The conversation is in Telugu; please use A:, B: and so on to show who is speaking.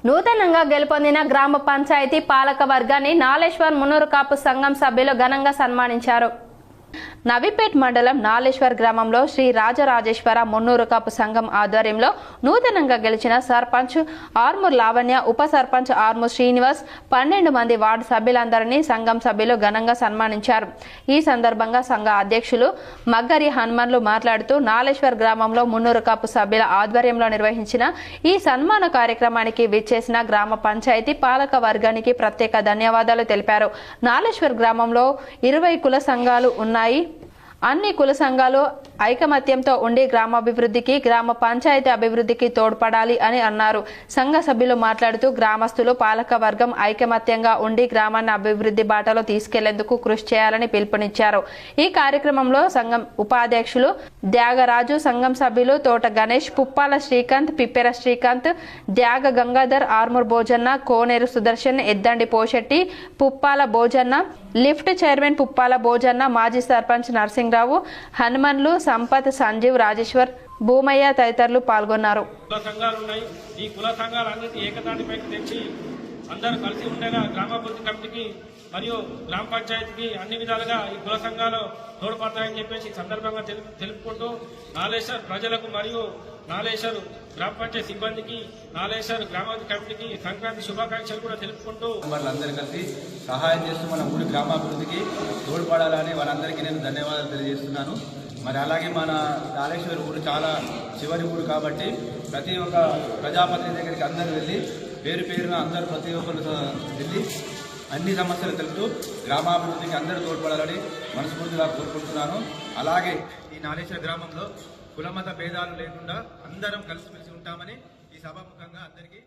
A: నూతనంగా గెలుపొందిన గ్రామ పంచాయతీ పాలక వర్గాన్ని నాలేశ్వర్ మున్నూరు కాపు సంఘం సభ్యులు ఘనంగా సన్మానించారు. నవీపేట్ మండలం నాలేశ్వర్ గ్రామంలో శ్రీ రాజరాజేశ్వర మున్నూరు కాపు సంఘం ఆధ్వర్యంలో నూతనంగా గెలిచిన సర్పంచ్ ఆర్మూర్ లావణ్య, ఉప సర్పంచ్ ఆర్మూర్ శ్రీనివాస్, 12 మంది వార్డు సభ్యులందరినీ సంఘం సభ్యులు ఘనంగా సన్మానించారు. ఈ సందర్భంగా సంఘ అధ్యక్షులు మగ్గరి హనుమన్లు మాట్లాడుతూ నాలేశ్వర్ గ్రామంలో మున్నూరు కాపు సభ్యుల ఆధ్వర్యంలో నిర్వహించిన ఈ సన్మాన కార్యక్రమానికి విచ్చేసిన గ్రామ పంచాయతీ పాలక వర్గానికి ప్రత్యేక ధన్యవాదాలు తెలిపారు. నాలేశ్వర్ గ్రామంలో 20 కుల సంఘాలు ఉన్నాయి. అన్ని కుల సంఘాలు ఐకమత్యంతో ఉండి గ్రామాభివృద్ధికి, గ్రామ పంచాయతీ అభివృద్ధికి తోడ్పడాలి అని అన్నారు. సంఘ సభ్యులు మాట్లాడుతూ గ్రామస్తులు పాలక వర్గం ఐకమత్యంగా ఉండి గ్రామాన్ని అభివృద్ధి బాటలో తీసుకెళ్లేందుకు కృషి చేయాలని పిలుపునిచ్చారు. ఈ కార్యక్రమంలో సంఘం ఉపాధ్యక్షులు త్యాగరాజు, సంఘం సభ్యులు తోట గణేష్, పుప్పాల శ్రీకాంత్, పిప్పెర శ్రీకాంత్, త్యాగ గంగాధర్, ఆర్మూర్ భోజన్న, కోనేరు సుదర్శన్, ఎద్దండి పోషెట్టి, పుప్పాల భోజన్న, లిఫ్ట్ చైర్మన్ పుప్పాల భోజన్న, మాజీ సర్పంచ్ నర్సింగ్రావు, హనుమన్లు, సంపత్, సంజీవ్, రాజేశ్వర్, భూమయ్య తదితరులు పాల్గొన్నారు.
B: కుల సంఘాలు ఉన్నాయి. ఈ కుల సంఘాలన్నింటినీ ఏకతాటిపైకి తెచ్చి అందరూ కలిసి ఉండేలా గ్రామాభివృద్ధి కమిటీకి మరియు గ్రామ పంచాయతీకి అన్ని విధాలుగా ఈ కుల సంఘాలు తోడ్పడతాయని చెప్పేసి సందర్భంగా తెలుపుకుంటూ నాలేశ్వర్ ప్రజలకు మరియు నాలేశ్వర్ గ్రామ పంచాయతీ సిబ్బందికి, నాలేశ్వర్ గ్రామాభివృద్ధి కమిటీకి సంక్రాంతి శుభాకాంక్షలు కూడా తెలుపుకుంటూ
C: వాళ్ళందరూ కలిసి సహాయం చేస్తూ మన ఊరి గ్రామాభివృద్ధికి తోడ్పడాలని వాళ్ళందరికీ నేను ధన్యవాదాలు తెలియజేస్తున్నాను. మరి అలాగే మన నాలేశ్వర్ ఊరు చాలా చివరి ఊరు కాబట్టి ప్రతి ఒక్క ప్రజాపతి దగ్గరికి అందరూ వెళ్ళి పేరు పేరున అందరూ ప్రతి ఒక్కరు వెళ్ళి అన్ని సమస్యలు తెలుపుతూ గ్రామాభివృద్ధికి అందరూ తోడ్పడాలని మనస్ఫూర్తిగా కోరుకుంటున్నాను. అలాగే ఈ నాలేశ్వర గ్రామంలో కులమత భేదాలు లేకుండా అందరం కలిసిమెలిసి ఉంటామని ఈ సభాముఖంగా అందరికీ